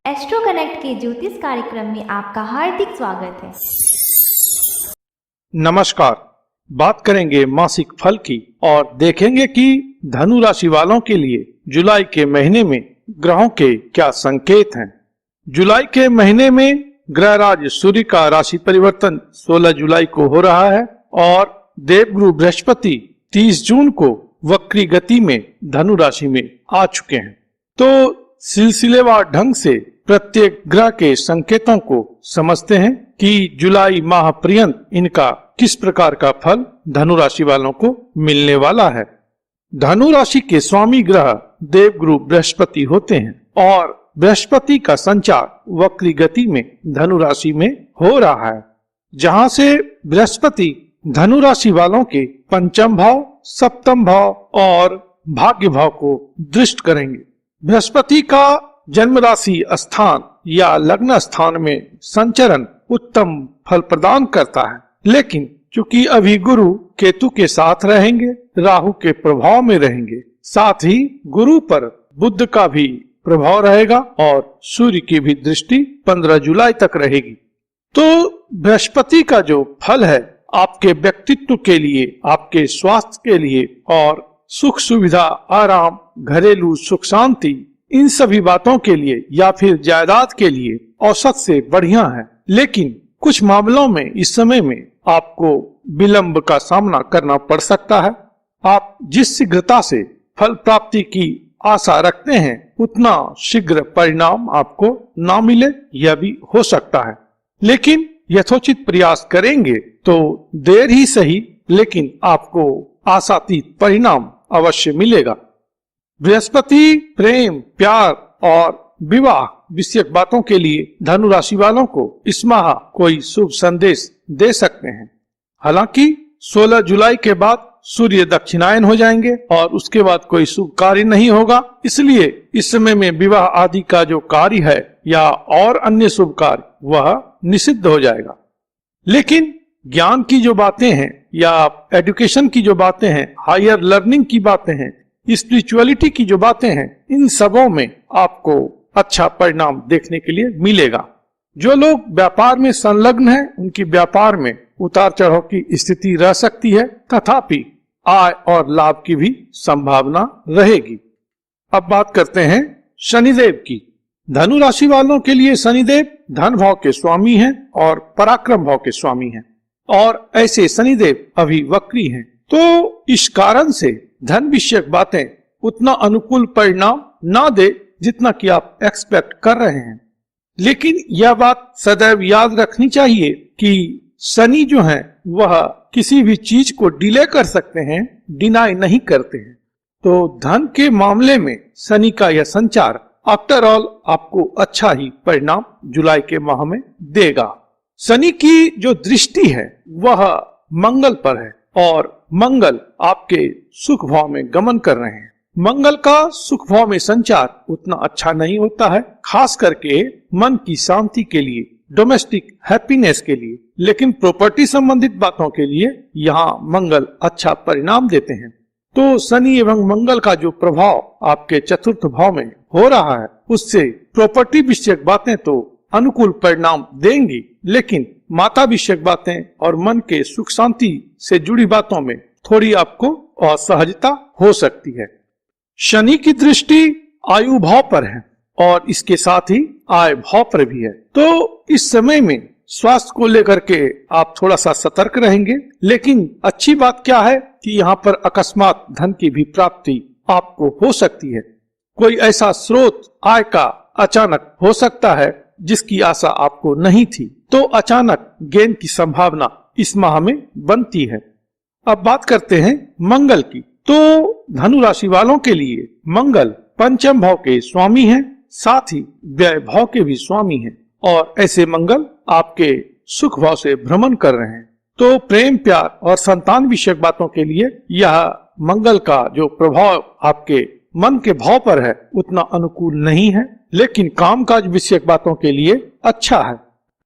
Astro connect के ज्योतिष कार्यक्रम में आपका हार्दिक स्वागत है। नमस्कार। बात करेंगे मासिक फल की और देखेंगे कि धनु राशि वालों के लिए जुलाई के महीने में ग्रहों के क्या संकेत हैं। जुलाई के महीने में ग्रहराज सूर्य का राशि परिवर्तन 16 जुलाई को हो रहा है और देवगुरु बृहस्पति 30 जून को वक्री गति में धनु राशि में आ चुके हैं। तो सिलसिलेवार ढंग से प्रत्येक ग्रह के संकेतों को समझते हैं कि जुलाई माह पर्यंत इनका किस प्रकार का फल धनु राशि वालों को मिलने वाला है। धनु राशि के स्वामी ग्रह देवगुरु बृहस्पति होते हैं और बृहस्पति का संचार वक्री गति में धनु राशि में हो रहा है, जहां से बृहस्पति धनु राशि वालों के पंचम भाव, सप्तम भाव और भाग्य भाव को दृष्ट करेंगे। बृहस्पति का जन्म राशि स्थान या लग्न स्थान में संचरण उत्तम फल प्रदान करता है, लेकिन चूंकि अभी गुरु केतु के साथ रहेंगे, राहु के प्रभाव में रहेंगे, साथ ही गुरु पर बुध का भी प्रभाव रहेगा और सूर्य की भी दृष्टि 15 जुलाई तक रहेगी। तो बृहस्पति का जो फल है आपके व्यक्तित्व के लिए, आपके स्वास्थ्य के लिए और सुख सुविधा, आराम, घरेलू सुख शांति, इन सभी बातों के लिए या फिर जायदाद के लिए औसत से बढ़िया है। लेकिन कुछ मामलों में इस समय में आपको विलंब का सामना करना पड़ सकता है। आप जिस शीघ्रता से फल प्राप्ति की आशा रखते हैं उतना शीघ्र परिणाम आपको ना मिले, यह भी हो सकता है। लेकिन यथोचित प्रयास करेंगे तो देर ही सही, लेकिन आपको आशातीत परिणाम अवश्य मिलेगा। बृहस्पति प्रेम, प्यार और विवाह विषयक बातों के लिए धनु राशि वालों को इस माह कोई शुभ संदेश दे सकते हैं। हालांकि 16 जुलाई के बाद सूर्य दक्षिणायन हो जाएंगे और उसके बाद कोई शुभ कार्य नहीं होगा, इसलिए इस समय में विवाह आदि का जो कार्य है या और अन्य शुभ कार्य वह निषिद्ध हो जाएगा। लेकिन ज्ञान की जो बातें हैं या एजुकेशन की जो बातें हैं, हायर लर्निंग की बातें हैं, स्पिरिचुअलिटी की जो बातें हैं, इन सबों में आपको अच्छा परिणाम देखने के लिए मिलेगा। जो लोग व्यापार में संलग्न हैं उनकी व्यापार में उतार चढ़ाव की स्थिति रह सकती है, तथापि आय और लाभ की भी संभावना रहेगी। अब बात करते हैं शनिदेव की। धनु राशि वालों के लिए शनिदेव धन भाव के स्वामी हैं और पराक्रम भाव के स्वामी हैं और ऐसे शनिदेव अभी वक्री हैं। तो इस कारण से धन विषयक बातें उतना अनुकूल परिणाम ना दे जितना कि आप एक्सपेक्ट कर रहे हैं। लेकिन यह बात सदैव याद रखनी चाहिए कि शनि जो है वह किसी भी चीज को डिले कर सकते हैं, डिनाई नहीं करते हैं। तो धन के मामले में शनि का यह संचार आफ्टर ऑल आपको अच्छा ही परिणाम जुलाई के माह में देगा। शनि की जो दृष्टि है वह मंगल पर है और मंगल आपके सुख भाव में गमन कर रहे हैं। मंगल का सुख भाव में संचार उतना अच्छा नहीं होता है, खास करके मन की शांति के लिए, डोमेस्टिक हैप्पीनेस के लिए। लेकिन प्रॉपर्टी संबंधित बातों के लिए यहाँ मंगल अच्छा परिणाम देते हैं। तो शनि एवं मंगल का जो प्रभाव आपके चतुर्थ भाव में हो रहा है उससे प्रॉपर्टी विषयक बातें तो अनुकूल परिणाम देंगी, लेकिन माता विषयक बातें और मन के सुख शांति से जुड़ी बातों में थोड़ी आपको असहजता हो सकती है। शनि की दृष्टि आयु भाव पर है और इसके साथ ही आय भाव पर भी है। तो इस समय में स्वास्थ्य को लेकर के आप थोड़ा सा सतर्क रहेंगे। लेकिन अच्छी बात क्या है कि यहाँ पर अकस्मात धन की भी प्राप्ति आपको हो सकती है। कोई ऐसा स्रोत आय का अचानक हो सकता है जिसकी आशा आपको नहीं थी, तो अचानक गेन की संभावना इस माह में बनती है। अब बात करते हैं मंगल की। तो धनु राशि वालों के लिए मंगल पंचम भाव के स्वामी हैं, साथ ही व्यय भाव के भी स्वामी हैं और ऐसे मंगल आपके सुख भाव से भ्रमण कर रहे हैं। तो प्रेम, प्यार और संतान विषयक बातों के लिए यह मंगल का जो प्रभाव आपके मन के भाव पर है उतना अनुकूल नहीं है, लेकिन कामकाज विषयक बातों के लिए अच्छा है।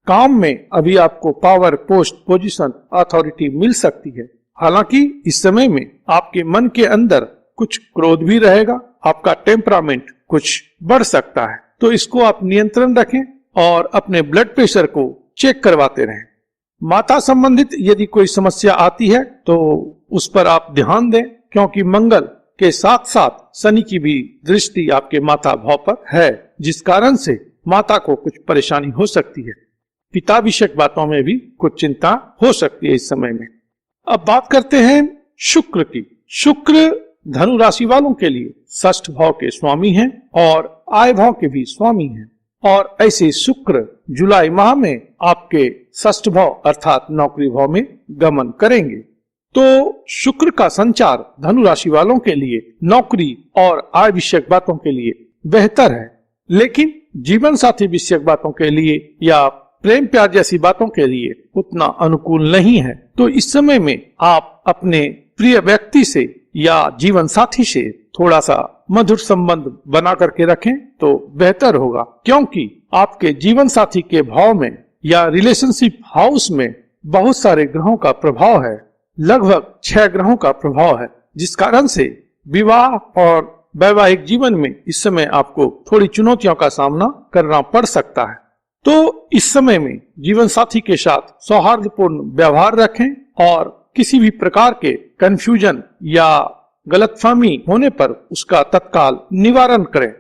काम में अभी आपको पावर, पोस्ट, पोजीशन, अथॉरिटी मिल सकती है। हालांकि इस समय में आपके मन के अंदर कुछ क्रोध भी रहेगा, आपका टेम्परामेंट कुछ बढ़ सकता है। तो इसको आप नियंत्रण रखें और अपने ब्लड प्रेशर को चेक करवाते रहें। माता संबंधित यदि कोई समस्या आती है तो उस पर आप ध्यान दें, क्योंकि मंगल के साथ साथ शनि की भी दृष्टि आपके माता भाव पर है, जिस कारण से माता को कुछ परेशानी हो सकती है। पिता विषयक बातों में भी कुछ चिंता हो सकती है इस समय में। अब बात करते हैं शुक्र की। शुक्र धनु राशि वालों के लिए षष्ठ भाव के स्वामी हैं और आय भाव के भी स्वामी हैं, और ऐसे शुक्र जुलाई माह में आपके षष्ठ भाव अर्थात नौकरी भाव में गमन करेंगे। तो शुक्र का संचार धनु राशि वालों के लिए नौकरी और आय विषयक बातों के लिए बेहतर है, लेकिन जीवन साथी विषयक बातों के लिए या प्रेम प्यार जैसी बातों के लिए उतना अनुकूल नहीं है। तो इस समय में आप अपने प्रिय व्यक्ति से या जीवन साथी से थोड़ा सा मधुर संबंध बना करके रखें तो बेहतर होगा, क्योंकि आपके जीवन साथी के भाव में या रिलेशनशिप हाउस में बहुत सारे ग्रहों का प्रभाव है, लगभग 6 ग्रहों का प्रभाव है, जिस कारण से विवाह और वैवाहिक जीवन में इस समय आपको थोड़ी चुनौतियों का सामना करना पड़ सकता है। तो इस समय में जीवन साथी के साथ सौहार्दपूर्ण व्यवहार रखें और किसी भी प्रकार के कंफ्यूजन या गलतफहमी होने पर उसका तत्काल निवारण करें।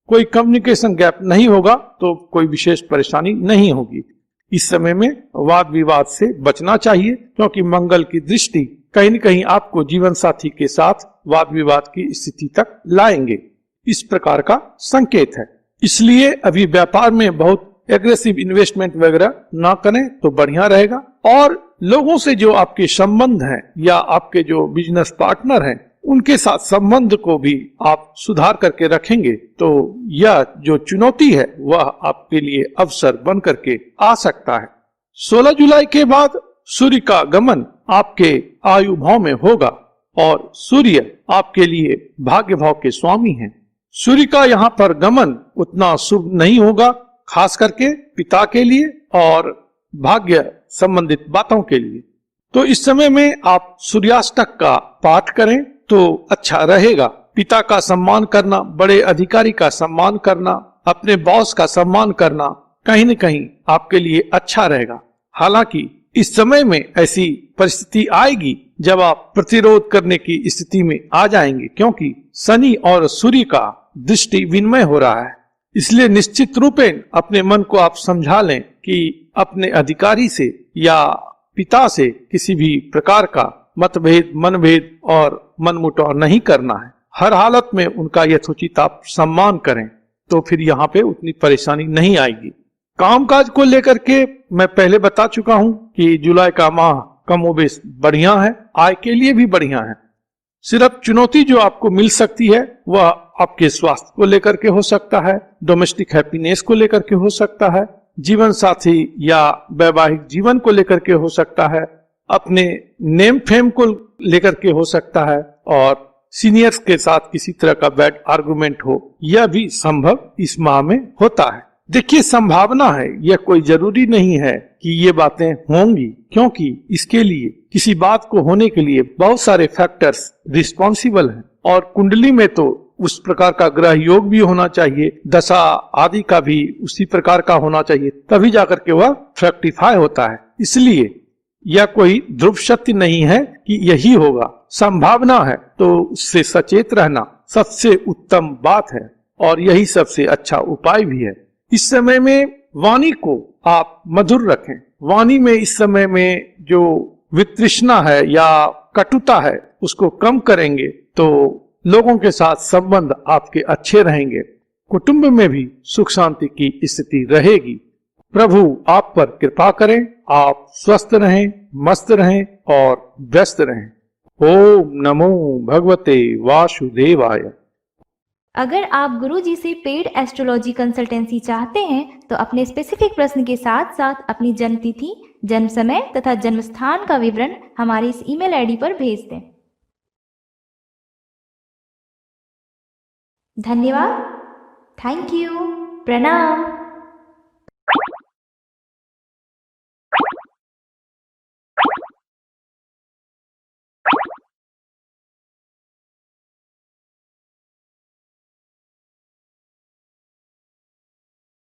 कोई कम्युनिकेशन गैप नहीं होगा तो कोई विशेष परेशानी नहीं होगी। इस समय में वाद विवाद से बचना चाहिए, क्योंकि मंगल की दृष्टि कहीं न कहीं आपको जीवन साथी के साथ वाद विवाद की स्थिति तक लाएंगे, इस प्रकार का संकेत है। इसलिए अभी व्यापार में बहुत एग्रेसिव इन्वेस्टमेंट वगैरह ना करें तो बढ़िया रहेगा। और लोगों से जो आपके संबंध हैं या आपके जो बिजनेस पार्टनर हैं उनके साथ संबंध को भी आप सुधार करके रखेंगे तो यह जो चुनौती है वह आपके लिए अवसर बन करके आ सकता है। 16 जुलाई के बाद सूर्य का गमन आपके आयु भाव में होगा और सूर्य आपके लिए भाग्य भाव के स्वामी हैं। सूर्य का यहाँ पर गमन उतना शुभ नहीं होगा, खास करके पिता के लिए और भाग्य संबंधित बातों के लिए। तो इस समय में आप सूर्याष्टक का पाठ करें तो अच्छा रहेगा। पिता का सम्मान करना, बड़े अधिकारी का सम्मान करना, अपने बॉस का सम्मान करना कहीं न कहीं आपके लिए अच्छा रहेगा। हालांकि इस समय में ऐसी परिस्थिति आएगी जब आप प्रतिरोध करने की स्थिति में आ जाएंगे, क्योंकि शनि और सूर्य का दृष्टि विनिमय हो रहा है। इसलिए निश्चित रूपेण अपने मन को आप समझा लें कि अपने अधिकारी से या पिता से किसी भी प्रकार का मतभेद, मनभेद और मनमुटाव नहीं करना है। हर हालत में उनका यथोचित आप सम्मान करें तो फिर यहाँ पे उतनी परेशानी नहीं आएगी। कामकाज को लेकर के मैं पहले बता चुका हूँ कि जुलाई का माह कमोबेश बढ़िया है, आय के लिए भी बढ़िया है। सिर्फ चुनौती जो आपको मिल सकती है वह आपके स्वास्थ्य को लेकर के हो सकता है, डोमेस्टिक हैप्पीनेस को लेकर के हो सकता है, जीवन साथी या वैवाहिक जीवन को लेकर के हो सकता है, अपने नेम फेम को लेकर के हो सकता है, और सीनियर्स के साथ किसी तरह का बैड आर्गुमेंट हो, यह भी संभव इस माह में होता है। देखिए, संभावना है, यह कोई जरूरी नहीं है कि ये बातें होंगी, क्योंकि इसके लिए किसी बात को होने के लिए बहुत सारे फैक्टर्स रिस्पॉन्सिबल हैं और कुंडली में तो उस प्रकार का ग्रह योग भी होना चाहिए, दशा आदि का भी उसी प्रकार का होना चाहिए, तभी जाकर के वह फ्रैक्टिफाई होता है। इसलिए यह कोई ध्रुव सत्य नहीं है कि यही होगा। संभावना है तो उससे सचेत रहना सबसे उत्तम बात है और यही सबसे अच्छा उपाय भी है। इस समय में वाणी को आप मधुर रखें। वाणी में इस समय में जो वितृष्णा है या कटुता है उसको कम करेंगे तो लोगों के साथ संबंध आपके अच्छे रहेंगे। कुटुंब में भी सुख शांति की स्थिति रहेगी। प्रभु आप पर कृपा करें, आप स्वस्थ रहें, मस्त रहें और व्यस्त रहें। ओम नमो भगवते वासुदेवाय। अगर आप गुरुजी से पेड एस्ट्रोलॉजी कंसल्टेंसी चाहते हैं तो अपने स्पेसिफिक प्रश्न के साथ साथ अपनी जन्म तिथि, जन्म समय तथा जन्म स्थान का विवरण हमारे इस ईमेल आईडी पर भेज दें। धन्यवाद। Thank you. प्रणाम।